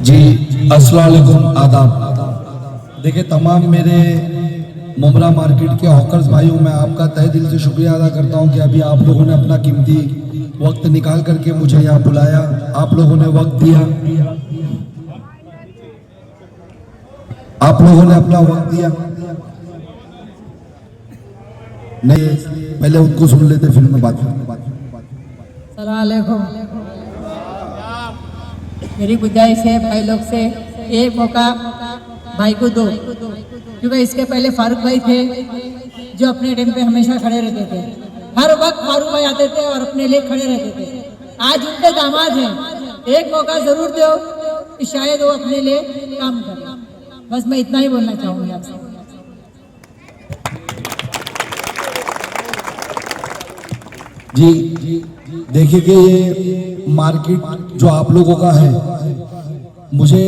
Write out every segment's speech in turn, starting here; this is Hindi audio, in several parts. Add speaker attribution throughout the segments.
Speaker 1: जी अस्सलाम वालेकुम, आदाब। देखिए, तमाम मेरे मुमरा मार्केट के हॉकर्स भाइयों, मैं आपका तहे दिल से शुक्रिया अदा करता हूं कि अभी आप लोगों ने अपना कीमती वक्त निकाल करके मुझे यहाँ बुलाया, आप लोगों ने वक्त दिया, आप लोगों ने अपना वक्त दिया। नहीं, पहले उनको सुन लेते, फिर मैं बात करूंगा।
Speaker 2: सलाम अलैकुम। मेरी गुजारिश है भाई लोग से, एक मौका भाई को दो, क्योंकि इसके पहले फारूक भाई थे जो अपने टाइम पे हमेशा खड़े रहते थे। हर वक्त फारूक भाई आते थे और अपने लिए खड़े रहते थे। आज उनके दामाद हैं, एक मौका जरूर दो कि शायद वो अपने लिए काम करें। बस मैं इतना ही बोलना चाहूँगी आपसे।
Speaker 1: जी देखिए कि ये मार्केट जो आप लोगों का है, मुझे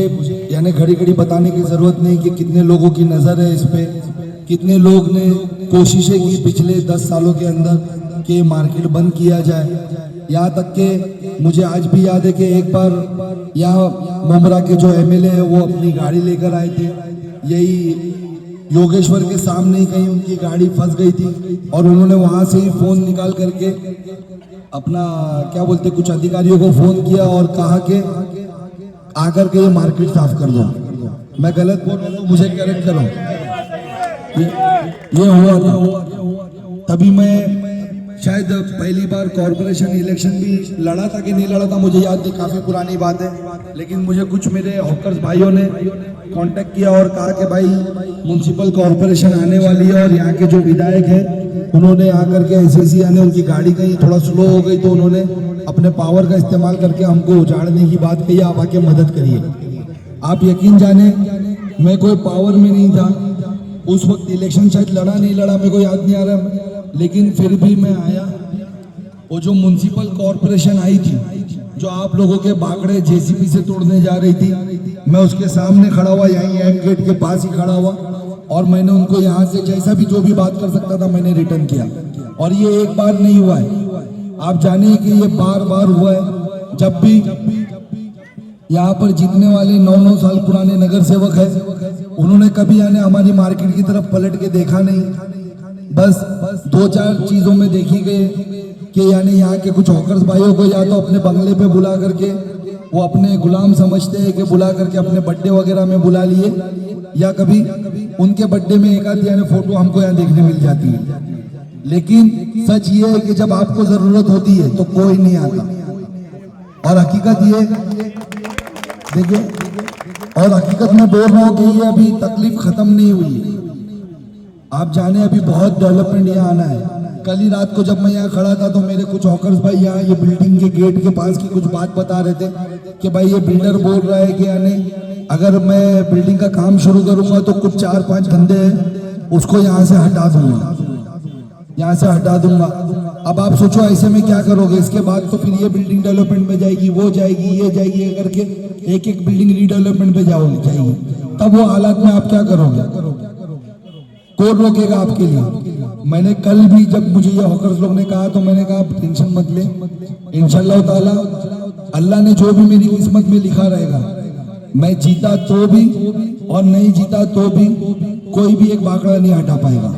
Speaker 1: यानी घड़ी घड़ी बताने की ज़रूरत नहीं कि कितने लोगों की नज़र है इस पे, कितने लोग ने कोशिशें की पिछले 10 सालों के अंदर कि मार्केट बंद किया जाए। यहाँ तक कि मुझे आज भी याद है कि एक बार यहाँ मुमरा के जो एमएलए हैं वो अपनी गाड़ी लेकर आए थे, यही योगेश्वर के सामने ही कहीं उनकी गाड़ी फंस गई थी और उन्होंने वहाँ से ही फ़ोन निकाल करके अपना क्या बोलते कुछ अधिकारियों को फ़ोन किया और कहा कि आकर के ये मार्केट साफ कर दो। मैं गलत बोल रहा हूँ, मुझे करेक्ट करो। ये हुआ था, तभी मैं शायद पहली बार कॉर्पोरेशन इलेक्शन भी लड़ा था कि नहीं लड़ा था मुझे याद नहीं, काफ़ी पुरानी बात है। लेकिन मुझे कुछ मेरे हॉकर्स भाइयों ने कांटेक्ट किया और कहा कि भाई म्युनिसिपल कॉर्पोरेशन आने वाली है और यहाँ के जो विधायक हैं उन्होंने आकर के ऐसी यानी उनकी गाड़ी कहीं थोड़ा स्लो हो गई तो उन्होंने अपने पावर का इस्तेमाल करके हमको उजाड़ने की बात कही, आप आके मदद करिए। आप यकीन जाने मैं कोई पावर में नहीं था उस वक्त, इलेक्शन शायद लड़ा नहीं लड़ा मेरे को याद नहीं आ रहा, लेकिन फिर भी मैं आया। वो जो म्युनिसिपल कॉर्पोरेशन आई थी जो आप लोगों के बाकड़े जेसीबी से तोड़ने जा रही थी, मैं उसके सामने खड़ा हुआ, यहीं एम गेट के पास ही खड़ा हुआ और मैंने उनको यहाँ से जैसा भी जो भी बात कर सकता था मैंने रिटर्न किया। और ये एक बार नहीं हुआ है, आप जानिए कि ये बार बार हुआ है। जब भी यहाँ पर जीतने वाले 9-9 साल पुराने नगर सेवक है, उन्होंने कभी यानी हमारी मार्केट की तरफ पलट के देखा नहीं। बस 2-4 चीज़ों में देखी गई कि यानी यहाँ के कुछ हॉकर्स भाइयों को या तो अपने बंगले पे बुला करके वो अपने गुलाम समझते हैं कि बुला करके अपने बर्थडे वगैरह में बुला लिए, या कभी उनके बर्थडे में एक आधी यानी फोटो हमको यहाँ देखने मिल जाती है। लेकिन सच ये है कि जब आपको जरूरत होती है तो कोई नहीं आता। और हकीकत ये देखिए, और हकीकत में बोल रहा हूँ कि ये अभी तकलीफ खत्म नहीं हुई। आप जाने अभी बहुत डेवलपमेंट यहाँ आना है। कल ही रात को जब मैं यहाँ खड़ा था तो मेरे कुछ हॉकर्स भाई यहाँ ये बिल्डिंग के गेट के पास की कुछ बात बता रहे थे कि भाई ये बिल्डर बोल रहा है कि यानी अगर मैं बिल्डिंग का काम शुरू करूंगा तो कुछ 4-5 धंधे हैं उसको यहाँ से हटा दूंगा, यहाँ से हटा दूंगा। अब आप सोचो ऐसे में क्या करोगे? इसके बाद तो फिर ये बिल्डिंग डेवलपमेंट में जाएगी, वो जाएगी, ये जाएगी, ये करके एक बिल्डिंग रीडेवलपमेंट पे जाएगी। तब वो हालात में आप क्या करोगे? कौन रोकेगा आपके लिए? मैंने कल भी जब मुझे ये हॉकर्स लोग ने कहा तो मैंने कहा टेंशन मत ले, इंशाल्लाह ताला अल्लाह ने जो भी मेरी किस्मत में लिखा रहेगा, मैं जीता तो भी और नहीं जीता तो भी कोई भी एक बाकड़ा नहीं हटा पाएगा।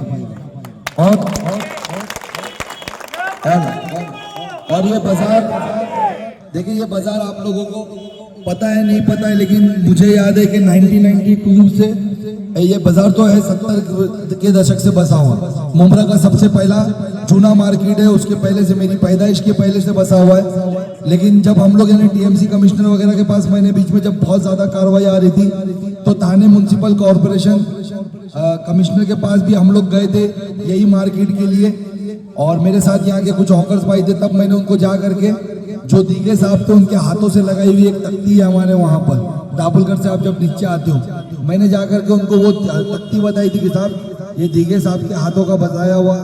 Speaker 1: और ये बाजार देखिए, ये बाजार आप लोगों को पता है नहीं पता है, लेकिन मुझे याद है कि 1992 से ये बाजार तो है 70 के दशक से बसा हुआ। मुमरा का सबसे पहला जूना मार्केट है, उसके पहले से मेरी पैदाइश के पहले से बसा हुआ है। लेकिन जब हम लोग यानी टीएमसी कमिश्नर वगैरह के पास, मैंने बीच में जब बहुत ज़्यादा कार्रवाई आ रही थी तो थाने म्युनिसिपल कॉर्पोरेशन कमिश्नर के पास भी हम लोग गए थे यही मार्केट के लिए, और मेरे साथ यहाँ के कुछ हॉकर्स भाई थे। तब मैंने उनको जा करके जो दीगे साहब थे उनके हाथों से लगाई हुई एक तख्ती है हमारे वहाँ पर दाबुलगढ़ से आप जब नीचे आते हो, मैंने जा करके उनको वो तख्ती बताई थी कि साहब ये दीगे साहब के हाथों का बताया हुआ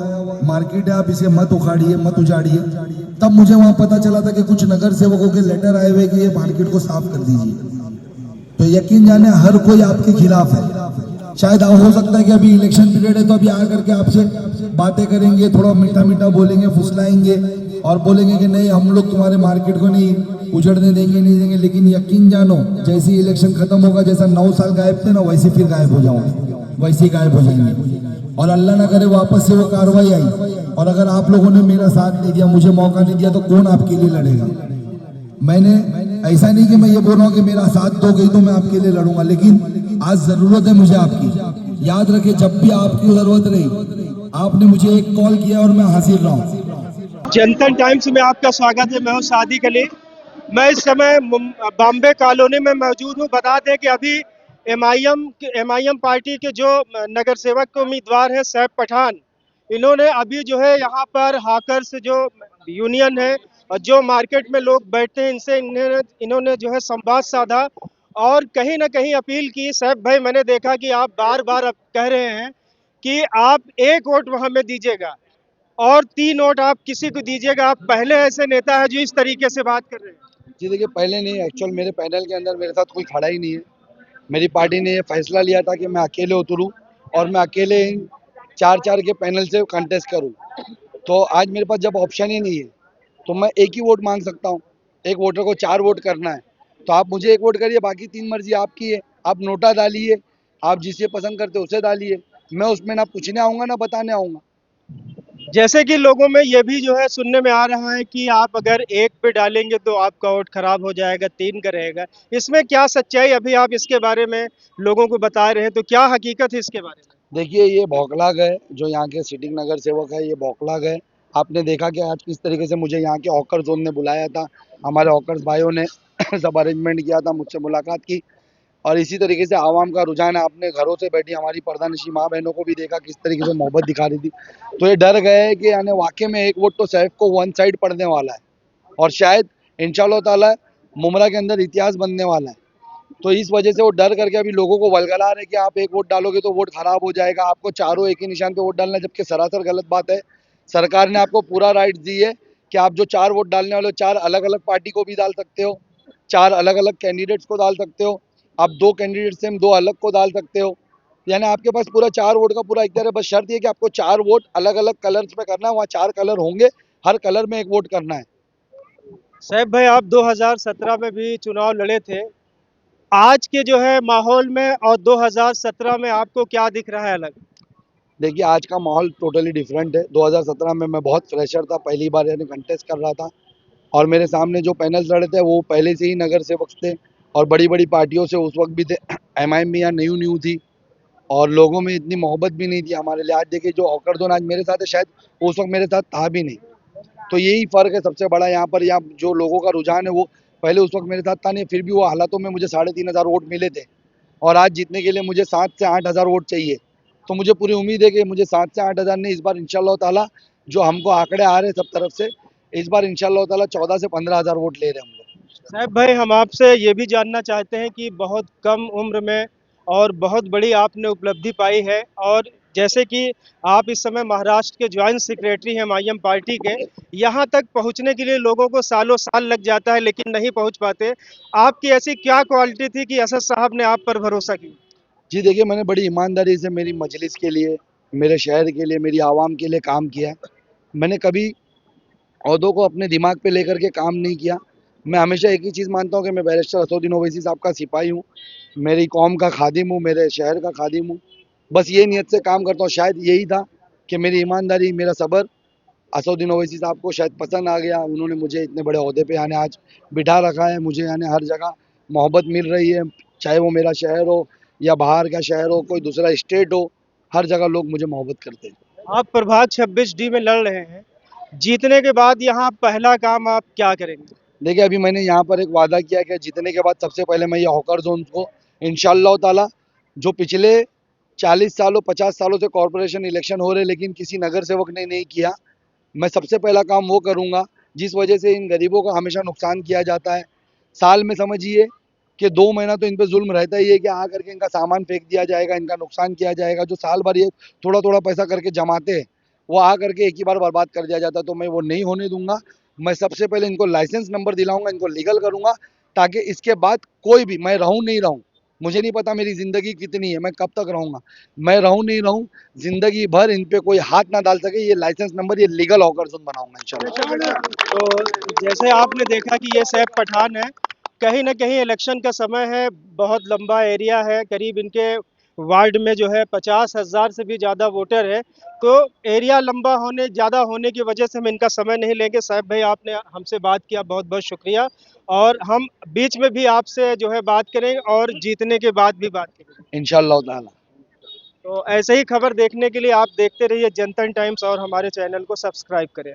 Speaker 1: मार्केट है, आप इसे मत उखाड़िए, मत उजाड़िए। तब मुझे वहाँ पता चला था कि कुछ नगर सेवकों के लेटर आए हुए कि ये मार्केट को साफ कर दीजिए। तो यकीन जाने हर कोई आपके खिलाफ है। शायद हो सकता है कि अभी इलेक्शन पीरियड है तो अभी आ करके आपसे बातें करेंगे, थोड़ा मीठा मीठा बोलेंगे, फुसलाएंगे, और बोलेंगे कि नहीं हम लोग तुम्हारे मार्केट को नहीं उजड़ने देंगे, नहीं देंगे, लेकिन यकीन जानो जैसे इलेक्शन खत्म होगा, जैसा 9 साल गायब थे ना, वैसे फिर गायब हो जाओगे, वैसे ही गायब हो जाएंगे। और अल्लाह ना करे वापस से वो कार्रवाई आई और अगर आप लोगों ने मेरा साथ नहीं दिया, मुझे मौका नहीं दिया, तो कौन आपके लिए लड़ेगा? मैंने ऐसा नहीं कि मैं ये बोल रहा हूँ कि मेरा साथ दोगे तो मैं आपके लिए लड़ूंगा, लेकिन आज जरूरत है मुझे आपकी। याद रखे, जब भी आपकी जरूरत रही, आपने मुझे एक कॉल किया और मैं हाजिर रहा हूँ।
Speaker 3: जनतन टाइम्स में आपका स्वागत है। मैं हूं सादिक अली। मैं इस समय बॉम्बे कॉलोनी में मौजूद हूं। बता दें कि अभी एमआईएम पार्टी के जो नगर सेवक के उम्मीदवार हैं सैफ पठान, इन्होंने अभी जो है यहाँ पर हाकर्स जो यूनियन है और जो मार्केट में लोग बैठते हैं, इनसे इन्होंने जो है संवाद साधा और कहीं ना कहीं अपील की। सैफ भाई, मैंने देखा कि आप बार बार अब कह रहे हैं कि आप एक वोट हमें दीजिएगा और 3 वोट आप किसी को दीजिएगा। आप पहले ऐसे नेता है जो इस तरीके से बात कर रहे हैं।
Speaker 4: जी देखिए, पहले नहीं, एक्चुअल मेरे पैनल के अंदर मेरे साथ कोई खड़ा ही नहीं है। मेरी पार्टी ने ये फैसला लिया था कि मैं अकेले उतरूं और मैं अकेले इन 4-4 के पैनल से कंटेस्ट करूं। तो आज मेरे पास जब ऑप्शन ही नहीं है तो मैं एक ही वोट मांग सकता हूं। एक वोटर को 4 वोट करना है, तो आप मुझे एक वोट करिए, बाकी 3 मर्जी आपकी है। आप नोटा डालिए, आप जिसे पसंद करते हो उसे डालिए। मैं उसमें ना पूछने आऊँगा ना बताने आऊँगा।
Speaker 3: जैसे कि लोगों में ये भी जो है सुनने में आ रहा है कि आप अगर एक पे डालेंगे तो आपका वोट खराब हो जाएगा, 3 का रहेगा। इसमें क्या सच्चाई, अभी आप इसके बारे में लोगों को बता रहे हैं, तो क्या हकीकत है इसके बारे में?
Speaker 4: देखिए, ये बौखलाग है जो यहाँ के सिटिंग नगर सेवक है, ये बौखलाग है। आपने देखा कि आज किस तरीके से मुझे यहाँ के हॉकर जोन ने बुलाया था, हमारे हॉकर्स भाइयों ने सब अरेंजमेंट किया था, मुझसे मुलाकात की और इसी तरीके से आवाम का रुझान है। आपने घरों से बैठी हमारी पर्दानशी माँ बहनों को भी देखा किस तरीके से मोहब्बत दिखा रही थी। तो ये डर गए हैं कि यानी वाकई में एक वोट तो सैफ को वन साइड पड़ने वाला है और शायद इंशाल्लाह ताला मुमरा के अंदर इतिहास बनने वाला है। तो इस वजह से वो डर करके अभी लोगों को वलगला रहे कि आप एक वोट डालोगे तो वोट खराब हो जाएगा, आपको चारों एक ही निशान पे वोट डालना है, जबकि सरासर गलत बात है। सरकार ने आपको पूरा राइट दी है कि आप जो 4 वोट डालने वाले हो, 4 अलग अलग पार्टी को भी डाल सकते हो, 4 अलग अलग कैंडिडेट्स को डाल सकते हो, आप 2 कैंडिडेट से 2 अलग को डाल सकते हो। यानी आपके पास पूरा 4 वोट का पूरा इख्तियार है। बस शर्त ये कि आपको 4 वोट अलग अलग कलर्स में करना है, वहाँ 4 कलर होंगे, हर कलर में एक वोट करना है।
Speaker 3: सैफ भाई, आप 2017 में भी चुनाव लड़े थे। आज के जो है माहौल में और 2017 में आपको क्या दिख रहा है अलग?
Speaker 4: देखिए, आज का माहौल टोटली डिफरेंट है। 2017 में मैं बहुत फ्रेशर था, पहली बार यानी कंटेस्ट कर रहा था और मेरे सामने जो पैनल्स लड़े थे वो पहले से ही नगर सेवक थे और बड़ी बड़ी पार्टियों से उस वक्त भी थे। एमआईएम भी यहाँ न्यू न्यू थी और लोगों में इतनी मोहब्बत भी नहीं थी हमारे लिए। आज देखिए, जो हॉकर जोन आज मेरे साथ है, शायद उस वक्त मेरे साथ था भी नहीं। तो यही फ़र्क है सबसे बड़ा यहाँ पर। यहाँ जो लोगों का रुझान है वो पहले उस वक्त मेरे साथ था नहीं, फिर भी वो हालातों में मुझे 3,500 वोट मिले थे और आज जीतने के लिए मुझे 7 से 8 हज़ार वोट चाहिए। तो मुझे पूरी उम्मीद है कि मुझे 7 से 8 हज़ार नहीं, इस बार इंशाल्लाह ताला जो हमको आंकड़े आ रहे हैं सब तरफ से, इस बार इंशाल्लाह ताला 14 से 15 हज़ार वोट ले रहे हैं हम लोग।
Speaker 3: साहब भाई, हम आपसे ये भी जानना चाहते हैं कि बहुत कम उम्र में और बहुत बड़ी आपने उपलब्धि पाई है और जैसे कि आप इस समय महाराष्ट्र के ज्वाइंट सेक्रेटरी हैं एमआईएम पार्टी के, यहाँ तक पहुँचने के लिए लोगों को सालों साल लग जाता है लेकिन नहीं पहुँच पाते। आपकी ऐसी क्या क्वालिटी थी कि असद साहब ने आप पर भरोसा किया?
Speaker 4: जी देखिए, मैंने बड़ी ईमानदारी से मेरी मजलिस के लिए, मेरे शहर के लिए, मेरी आवाम के लिए काम किया। मैंने कभी ओहदों को अपने दिमाग पे लेकर के काम नहीं किया। मैं हमेशा एक ही चीज़ मानता हूँ कि मैं बैरिस्टर असदुद्दीन ओवैसी साहब का सिपाही हूँ, मेरी कौम का खादिम हूँ, मेरे शहर का खादिम हूँ। बस ये नियत से काम करता हूँ। शायद यही था कि मेरी ईमानदारी, मेरा सब्र असदुद्दीन ओवैसी साहब को शायद पसंद आ गया। उन्होंने मुझे इतने बड़े ओहदे पे यानी आज बिठा रखा है। मुझे यानी हर जगह मोहब्बत मिल रही है, चाहे वो मेरा शहर हो या बाहर का शहर हो, कोई दूसरा स्टेट हो, हर जगह लोग मुझे मोहब्बत करते हैं।
Speaker 3: आप प्रभाग 26D में लड़ रहे हैं, जीतने के बाद यहाँ पहला काम आप क्या करेंगे?
Speaker 4: देखिए, अभी मैंने यहाँ पर एक वादा किया कि जीतने के बाद सबसे पहले मैं ये हॉकर जोन को इंशाअल्लाह ताला, जो पिछले 40 सालों 50 सालों से कॉरपोरेशन इलेक्शन हो रहे लेकिन किसी नगर सेवक ने नहीं किया, मैं सबसे पहला काम वो करूँगा जिस वजह से इन गरीबों का हमेशा नुकसान किया जाता है। साल में समझिए कि 2 महीना तो इन पे जुल्म रहता ही है कि आ करके इनका सामान फेंक दिया जाएगा, इनका नुकसान किया जाएगा। जो साल भर ये थोड़ा-थोड़ा पैसा करके जमाते हैं, वो आ करके एक ही बार बर्बाद कर दिया जाता है। तो मैं वो नहीं होने दूँगा। मैं सबसे पहले इनको लाइसेंस नंबर दिलाऊँगा, इनको लीगल करूँगा ताकि इसके बाद कोई भी, मैं रहूँ नहीं रहूँ, मुझे नहीं पता मेरी ज़िंदगी कितनी है, मैं कब तक रहूँगा। मैं रहूँ नहीं रहूँ, ज़िंदगी भर इन पे कोई हाथ ना डाल सके, ये लाइसेंस नंबर, ये लीगल हॉकर जोन बनाऊंगा इंशाल्लाह।
Speaker 3: तो जैसे आपने देखा कि ये सैफ पठान है, कहीं ना कहीं इलेक्शन का समय है, बहुत लंबा एरिया है, करीब इनके वार्ड में जो है 50,000 से भी ज़्यादा वोटर है। तो एरिया लंबा होने ज़्यादा होने की वजह से हम इनका समय नहीं लेंगे। सैफ भाई आपने हमसे बात किया, बहुत बहुत शुक्रिया। और हम बीच में भी आपसे जो है बात करेंगे और जीतने के बाद भी बात करेंगे।
Speaker 4: इंशाल्लाह ताला।
Speaker 3: तो ऐसे ही खबर देखने के लिए आप देखते रहिए जनतन टाइम्स और हमारे चैनल को सब्सक्राइब करें।